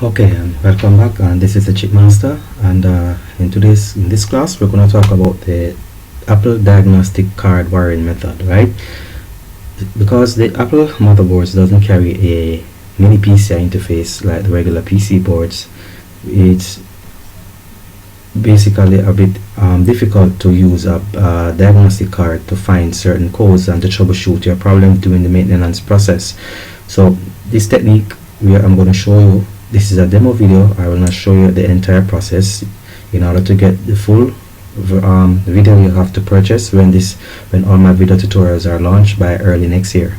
Okay, and welcome back, and this is the Chipmaster, and in this class we're going to talk about the Apple diagnostic card wiring method, right? Because the Apple motherboards doesn't carry a mini PCI interface like the regular PC boards, it's basically a bit difficult to use a diagnostic card to find certain codes and to troubleshoot your problem during the maintenance process. So this technique I'm going to show you. This is a demo video. I will not show you the entire process. In order to get the full video, you have to purchase when all my video tutorials are launched by early next year.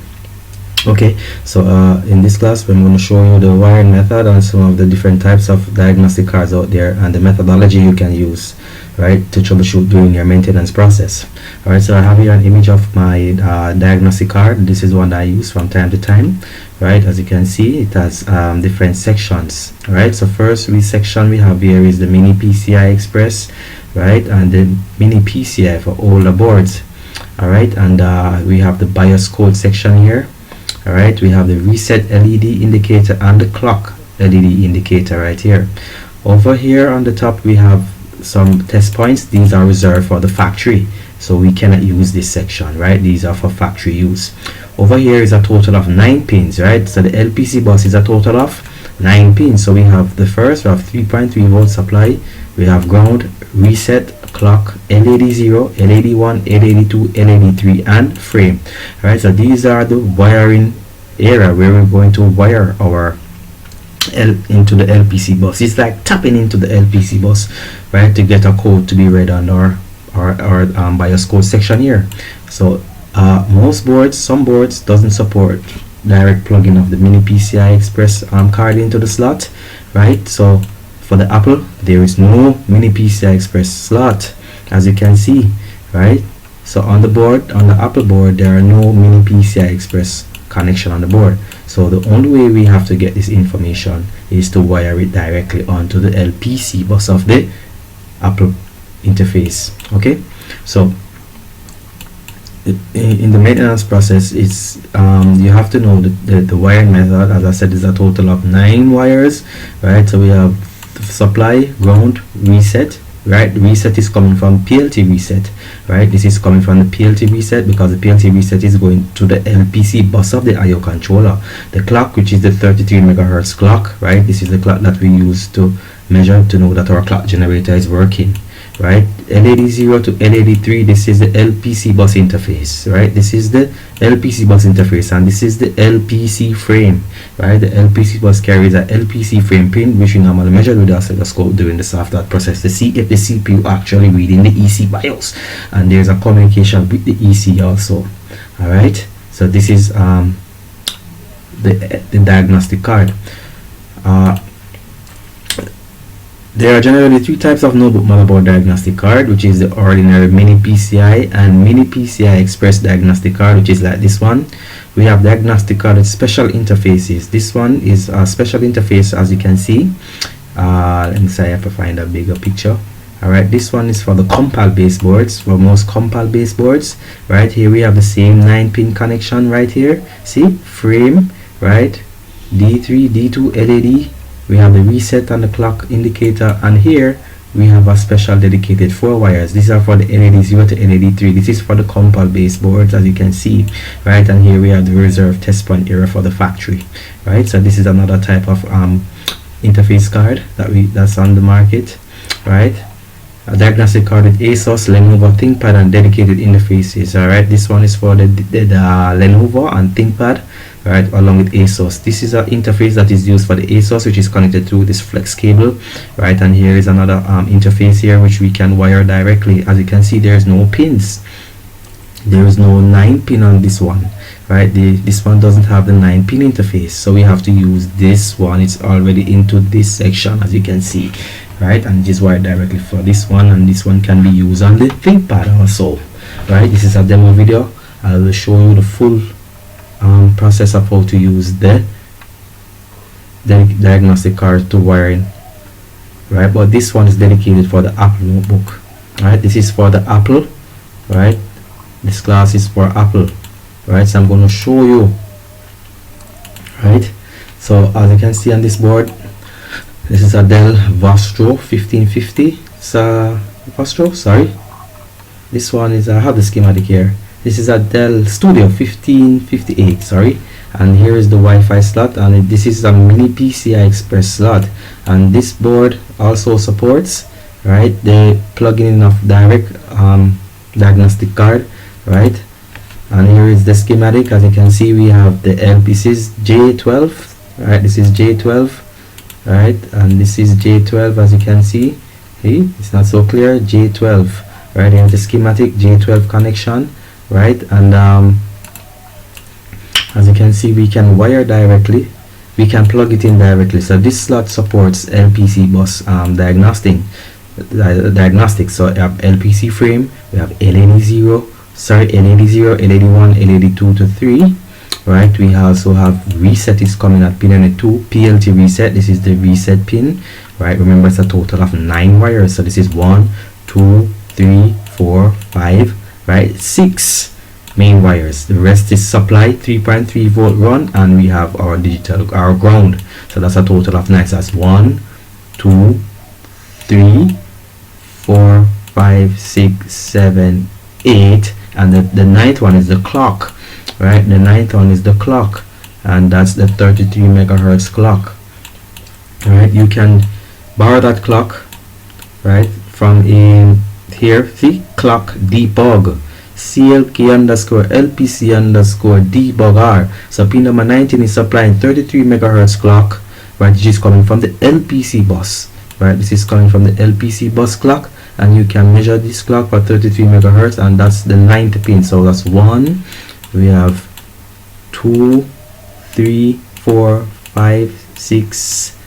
Okay, so in this class I'm going to show you the wiring method and some of the different types of diagnostic cards out there and the methodology you can use, right, to troubleshoot during your maintenance process. Alright, so I have here an image of my diagnostic card. This is one that I use from time to time, right? As you can see, it has different sections. Alright, so first section we have here is the Mini PCI Express, right, and the Mini PCI for older boards. Alright, and we have the BIOS code section here. Alright, we have the reset LED indicator and the clock LED indicator right here. Over here on the top we have some test points. These are reserved for the factory, so we cannot use this section, right? These are for factory use. Over here is a total of 9 pins, right? So the LPC bus is a total of 9 pins. So we have the first, we have 3.3 volt supply, we have ground, reset, clock, LED 0, LED 1, LED 2, LED 3, and frame. Right, so these are the wiring area where we're going to wire our into the LPC bus. It's like tapping into the LPC bus, right, to get a code to be read on our BIOS code section here. So some boards doesn't support direct plugging of the Mini PCI Express card into the slot, right? So for the Apple, there is no Mini PCI Express slot, as you can see, right? So on the Apple board, there are no Mini PCI Express connection on the board. So the only way we have to get this information is to wire it directly onto the LPC bus of the Apple interface. Okay, so in the maintenance process, it's you have to know the wiring method. As I said, is a total of 9 wires, right? So we have supply, ground, reset, right? Reset is coming from PLT reset, right? This is coming from the PLT reset because the PLT reset is going to the LPC bus of the IO controller. The clock, which is the 33 megahertz clock, right? This is the clock that we use to measure to know that our clock generator is working, right? LED 0 to LED 3, this is the LPC bus interface, right? This is the LPC bus interface, and this is the LPC frame, right? The LPC bus carries a LPC frame pin, which we normally measure with the oscilloscope during the software process to see if the CPU actually reading the EC BIOS, and there's a communication with the EC also. All right, so this is the diagnostic card. There are generally 3 types of notebook motherboard diagnostic card, which is the ordinary Mini PCI and Mini PCI Express diagnostic card, which is like this one. We have diagnostic card with special interfaces. This one is a special interface, as you can see. Let me see if I find a bigger picture. Alright, this one is for the compile based boards, for most compile based boards. Right here we have the same 9-pin connection right here. See, frame, right, D3, D2, LED. We have the reset and the clock indicator, and here we have a special dedicated 4 wires. These are for the LED 0 to LED 3. This is for the compile based boards, as you can see, right? And here we have the reserve test point area for the factory, right? So this is another type of interface card that's on the market, right? A diagnostic card with ASUS, Lenovo, ThinkPad, and dedicated interfaces. Alright, this one is for the Lenovo and ThinkPad, right, along with ASUS. This is an interface that is used for the ASUS, which is connected to this flex cable, right? And here is another interface here which we can wire directly. As you can see, there's no pins. There is no 9-pin on this one, right? This one doesn't have the 9-pin interface, so we have to use this one. It's already into this section, as you can see, right? And just wire directly for this one, and this one can be used on the ThinkPad also, right? This is a demo video. I will show you the full process of how to use the diagnostic card to wiring, right? But this one is dedicated for the Apple notebook, right? This is for the Apple, right? This class is for Apple, right? So I'm going to show you, right? So as you can see on this board, This is a Dell Vostro 1550. It's a Vostro, sorry. This one is, I have the schematic here. This is a Dell Studio 1558, sorry. And here is the Wi-Fi slot, and this is a Mini PCI Express slot. And this board also supports, right, the plugging in of direct diagnostic card, right. And here is the schematic. As you can see, we have the LPCs J12, right. This is J12, right, and this is J12. As you can see, hey, it's not so clear. J12. Right, here's the schematic J12 connection, right, and as you can see, we can wire directly, we can plug it in directly. So this slot supports Lpc bus diagnostic. So we have Lpc frame, we have LED 0, LED 1, LED 2 to 3, right. We also have reset is coming at pin number 2, PLT reset. This is the reset pin, right. Remember, it's a total of 9 wires, so this is 1, 2, 3, 4, 5, right, 6 main wires. The rest is supply 3.3 volt run, and we have our our ground. So that's a total of 9. So that's 1, 2, 3, 4, 5, 6, 7, 8, and the ninth one is the clock, right. The ninth one is the clock, and that's the 33 megahertz clock. All right, you can borrow that clock, right, from in here. See, clock debug CLK underscore LPC underscore debugger. So pin number 19 is supplying 33 megahertz clock, right, which is coming from the LPC bus, right. This is coming from the LPC bus clock, and you can measure this clock for 33 megahertz, and that's the 9th pin. So that's 1, we have 2, 3, 4, 5, 6,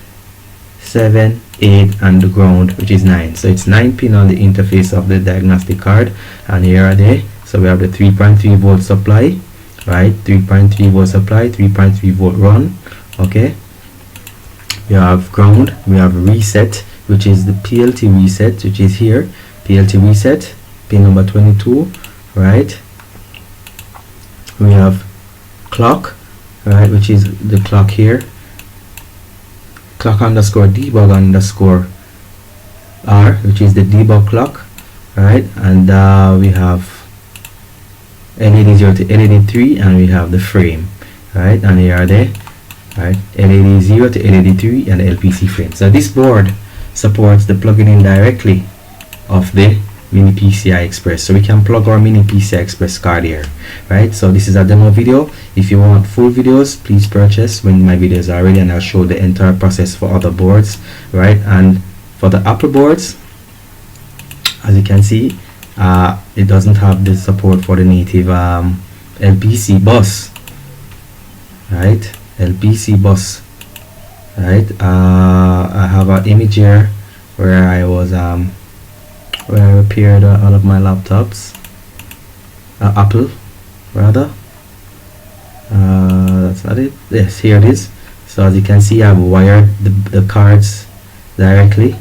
7, 8, and the ground, which is 9. So it's 9 pin on the interface of the diagnostic card, and here are they. So we have the 3.3 volt supply, right, 3.3 volt supply, 3.3 volt run, okay. We have ground, we have reset, which is the PLT reset, which is here, PLT reset, pin number 22, right. We have clock, right, which is the clock here, clock underscore debug underscore R, which is the debug clock, right. And we have LED 0 to LED 3, and we have the frame, right, and here are they, right, LED 0 to LED 3 and the LPC frame. So this board supports the plugging in directly of the Mini PCI Express. So we can plug our Mini PCI Express card here, right. So this is a demo video. If you want full videos, please purchase when my videos are ready, and I'll show the entire process for other boards, right. And for the Apple boards, as you can see, it doesn't have the support for the native LPC bus, right, LPC bus, right. I have an image here where I was where I repaired all of my laptops, Apple rather, that's not it. Yes, here it is. So as you can see, I've wired the cards directly,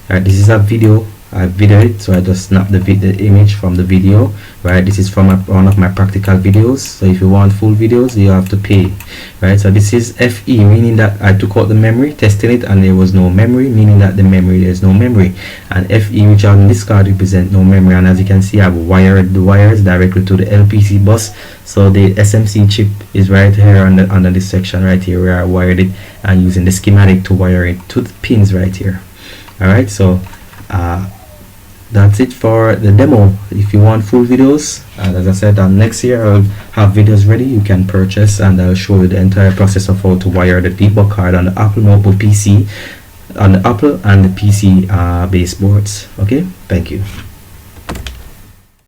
right. This is a video, I videoed it, so I just snapped the image from the video, right. This is from one of my practical videos. So if you want full videos, you have to pay, right. So this is FE, meaning that I took out the memory, tested it, and there was no memory, meaning that there's no memory. And FE, which on this card represent no memory. And as you can see, I've wired the wires directly to the LPC bus. So the SMC chip is right here under this section right here, where I wired it, and using the schematic to wire it to the pins right here. All right, so that's it for the demo. If you want full videos, as I said, next year I'll have videos ready. You can purchase, and I'll show you the entire process of how to wire the debug card on the Apple notebook PC, on the Apple and the PC baseboards. Okay, thank you.